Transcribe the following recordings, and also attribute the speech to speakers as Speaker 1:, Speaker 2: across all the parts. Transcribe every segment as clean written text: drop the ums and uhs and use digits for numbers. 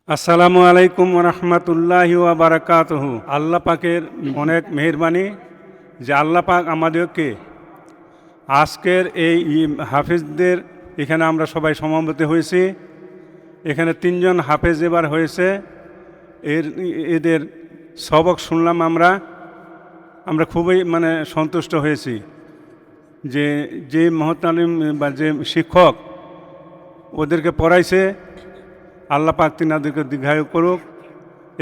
Speaker 1: আসসালামু আলাইকুম রহমতুল্লাহি ওয়া বারাকাতুহু। আল্লাহ পাকের অনেক মেহেরবানি যে আল্লাহ পাক আমাদেরকে আজকের এই হাফেজদের এখানে আমরা সবাই সমবেত হয়েছি। এখানে 3 জন হাফেজ এবার হয়েছে। এদের সবক শুনলাম আমরা খুবই সন্তুষ্ট হয়েছি যে মহতালিম বা যে শিক্ষক ওদেরকে পড়াইছে আল্লাহ পাক তিনাদেরকে দীর্ঘায়ু করুক।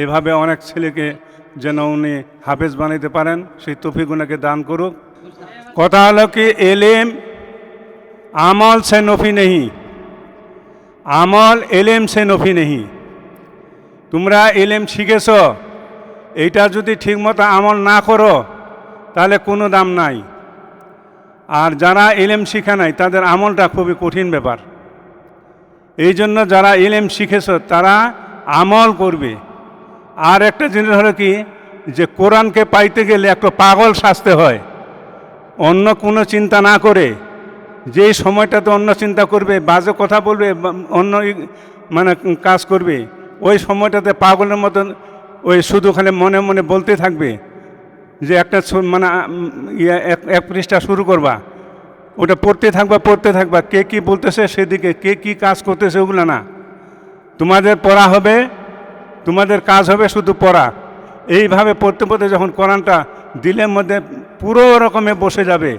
Speaker 1: এভাবে অনেক ছেলেকে যেন উনি হাফেজ বানাইতে পারেন সেই তৌফিক উনাকে দান করুক। কথা হলো কি, এলেম আমল সে নফি নেহি, আমল এলেম সে নফি নেহি। তোমরা এলেম শিখেছ, এইটা যদি ঠিকমতো আমল না করো তাহলে কোনো দাম নাই। আর যারা এলেম শিখে নাই তাদের আমলটা খুবই কঠিন ব্যাপার। এই জন্য যারা ইলম শিখেছ তারা আমল করবে। আর একটা জিনিস হলো কি, যে কোরআনকে পাইতে গেলে একটা পাগল সাজতে হয়, অন্য কোনো চিন্তা না করে। যেই সময়টাতে অন্য চিন্তা করবে, বাজে কথা বলবে, অন্য কাজ করবে, ওই সময়টাতে পাগলের মতন ওই শুধু খালি মনে মনে বলতে থাকবে যে একটা এক পৃষ্ঠা শুরু করবা, ওটা পড়তে থাকবা কে কি বলতেছে সেদিকে, কে কি কাজ করতেছে ওগুলো না। তোমাদের পড়া হবে, তোমাদের কাজ হবে শুধু পড়া। এইভাবে পড়তে পড়তে যখন কোরআনটা দিলের মধ্যে পুরো রকমে বসে যাবে,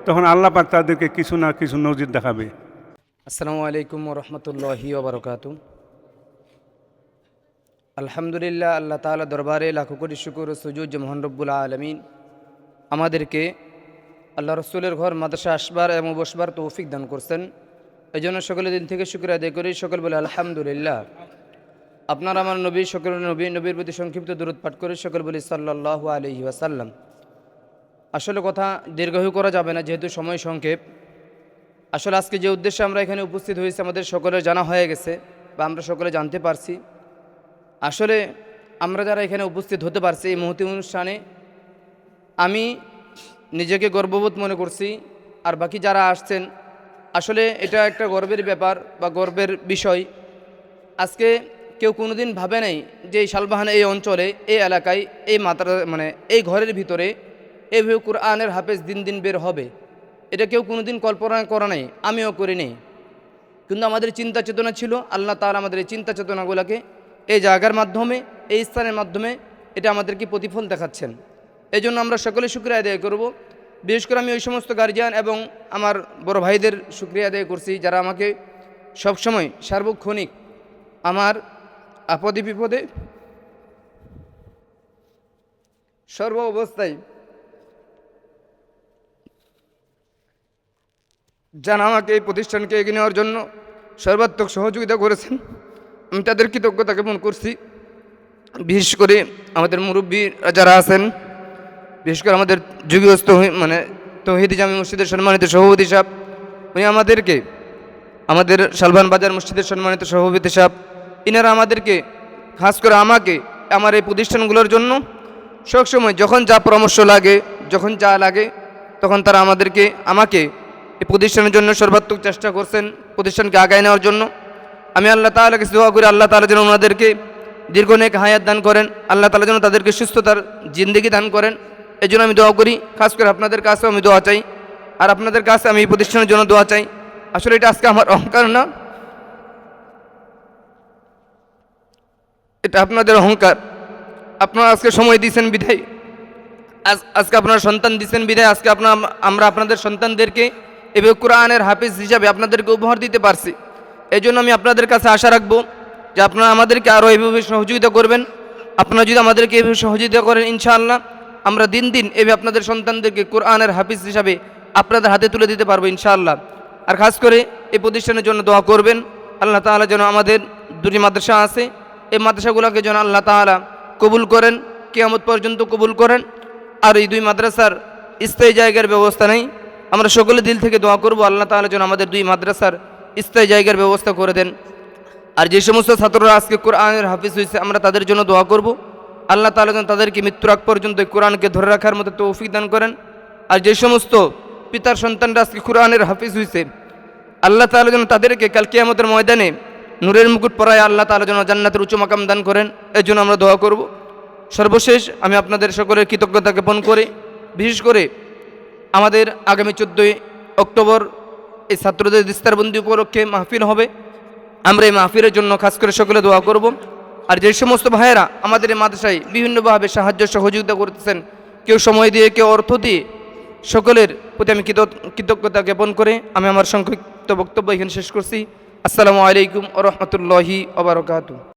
Speaker 1: তখন আল্লাহ পাক তাদেরকে কিছু না কিছু নজির দেখাবে।
Speaker 2: আসসালামু আলাইকুম রহমতুল্লাহি ওবরকাতু। আলহামদুলিল্লাহ, আল্লাহ তাআলা দরবারে লাখো কোটি শুকর ও সুজুদ যে মহান রব্বুল আলামিন আমাদেরকে আল্লাহ রসুলের ঘর মাদ্রাসা আসবার এবং বসবার তৌফিক দান করছেন। এই জন্য সকলের দিন থেকে শুকরিয়া আদায় করি। সকল বলে আলহামদুলিল্লাহ। আপনার আমার নবী, সকল নবীর প্রতি সংক্ষিপ্ত দরুদ পাঠ করে সকল বলি সাল্লাল্লাহু আলাইহি ওয়াসাল্লাম। আসলে কথা দীর্ঘায়ু করা যাবে না, যেহেতু সময় সংক্ষেপ। আসলে আজকে যে উদ্দেশ্যে আমরা এখানে উপস্থিত হয়েছি আমাদের সকলের জানা হয়ে গেছে বা আমরা সকলে জানতে পারছি। আসলে আমরা যারা এখানে উপস্থিত হতে পারছি এই মুহূর্তে অনুষ্ঠানে, আমি নিজেকে গর্ববোধ মনে করছি। আর বাকি যারা আসছেন, আসলে এটা একটা গর্বের ব্যাপার বা গর্বের বিষয়। আজকে কেউ কোনোদিন ভাবে নাই যে এই শালবাহান এই অঞ্চলে, এই এলাকায়, এই এই ঘরের ভিতরে এইভাবে কোরআনের হাফেজ দিন দিন বের হবে। এটা কেউ কোনোদিন কল্পনা করা নাই, আমিও করিনি। কিন্তু আমাদের চিন্তা চেতনা ছিল, আল্লাহ তাআলা আমাদের এই চিন্তা চেতনাগুলোকে এই জায়গার মাধ্যমে, এই স্থানের মাধ্যমে এটা আমাদেরকে প্রতিফল দেখাচ্ছেন। এই জন্য আমরা সকলে শুকরিয়া আদায় করব। বিশেষ করে আমি ওই সমস্ত গার্জিয়ান এবং আমার বড় ভাইদের শুকরিয়া আদায় করছি যারা আমাকে সবসময় সার্বক্ষণিক আমার আপদে বিপদে সর্ব অবস্থায় যারা আমাকে এই প্রতিষ্ঠানকে এগিয়ে নেওয়ার জন্য সর্বাত্মক সহযোগিতা করেছেন, আমি তাদের কৃতজ্ঞতা জ্ঞাপন করছি। বিশেষ করে আমাদের মুরব্বী যারা আছেন, বিশেষ করে আমাদের যুগীয়স্থ তৌহিদি জামি মসজিদের সম্মানিত সভাপতি সাহেব, উনি আমাদের শালবান বাজার মসজিদের সম্মানিত সভাপতি সাহেব, ইনারা আমাদেরকে, খাস করে আমাকে, আমার এই প্রতিষ্ঠানগুলোর জন্য সবসময় যখন যা পরামর্শ লাগে, যখন যা লাগে, তখন তারা আমাকে এই প্রতিষ্ঠানের জন্য সর্বাত্মক চেষ্টা করছেন, প্রতিষ্ঠানকে আগায় নেওয়ার জন্য। আমি আল্লাহ তাআলার কাছে দোয়া করি, আল্লাহ তাআলা যেন ওনাদেরকে দীর্ঘ নেক হায়াত দান করেন, আল্লাহ তাআলা যেন তাদেরকে সুস্থতার জিন্দেগি দান করেন। এই জন্য আমি দোয়া করি। খাস করে আপনাদের কাছেও আমি দোয়া চাই, আর আপনাদের কাছে আমি এই প্রতিষ্ঠানের জন্য দোয়া চাই। আসলে এটা আজকে আমার অহংকার না, এটা আপনাদের অহংকার। আপনারা আজকে সময় দিয়েছেন বিধায়, আজকে আপনারা সন্তান দিয়েছেন বিধায় আজকে আমরা আপনাদের সন্তানদেরকে এভাবে কোরআনের হাফেজ হিসাবে আপনাদেরকে উপহার দিতে পারছি। এই জন্য আমি আপনাদের কাছে আশা রাখবো যে আপনারা আমাদেরকে আরও এইভাবে সহযোগিতা করবেন। আপনারা যদি আমাদেরকে এইভাবে সহযোগিতা করেন, ইনশাআল্লাহ আমরা দিন দিন এভাবে আপনাদের সন্তানদেরকে কোরআনের হাফিজ হিসাবে আপনাদের হাতে তুলে দিতে পারবো ইনশাআল্লাহ। আর খাস করে এই প্রতিষ্ঠানের জন্য দোয়া করবেন, আল্লাহ তাআলা যেন আমাদের দুটি মাদ্রাসা আছে, এই মাদ্রাসাগুলোকে যেন আল্লাহ তাআলা কবুল করেন, কিয়ামত পর্যন্ত কবুল করেন। আর এই দুই মাদ্রাসার স্থায়ী জায়গার ব্যবস্থা নেই, আমরা সকলে দিল থেকে দোয়া করব আল্লাহ তাআলা যেন আমাদের দুই মাদ্রাসার স্থায়ী জায়গার ব্যবস্থা করে দেন। আর যে সমস্ত ছাত্ররা আজকে কোরআনের হাফিজ হয়েছে, আমরা তাদের জন্য দোয়া করব আল্লাহ তাআলা যেন তাদেরকে মৃত্যুর আগ পর্যন্ত কোরআনকে ধরে রাখার মতো তৌফিক দান করেন। আর যে সমস্ত পিতার সন্তানরা আজকে কোরআনের হাফিজ হয়েছে, আল্লাহ তাআলা যেন তাদেরকে কাল কিয়ামতের ময়দানে নূরের মুকুট পরায় আল্লাহ তাআলা যেন জান্নাতের উচ্চ মাকাম দান করেন, এর জন্য আমরা দোয়া করব। সর্বশেষ আমি আপনাদের সকলের কৃতজ্ঞতা জ্ঞাপন করে, বিশেষ করে আমাদের আগামী 14ই অক্টোবর এই ছাত্রদের দিস্তারবন্দি উপলক্ষে মাহফিল হবে। আমরা এই মাহফিলের জন্য খাস করে সকলে দোয়া করব। আর যে সমস্ত ভাইয়েরা আমাদের এই মাদ্রাসায় বিভিন্নভাবে সাহায্য সহযোগিতা করতেছেন, কেউ সময় দিয়ে, কেউ অর্থ দিয়ে, সকলের প্রতি আমি কৃতজ্ঞতা জ্ঞাপন করে আমি আমার সংক্ষিপ্ত বক্তব্য এখানে শেষ করছি। আসসালামু আলাইকুম ওয়া রাহমাতুল্লাহি ওয়া বারাকাতুহু।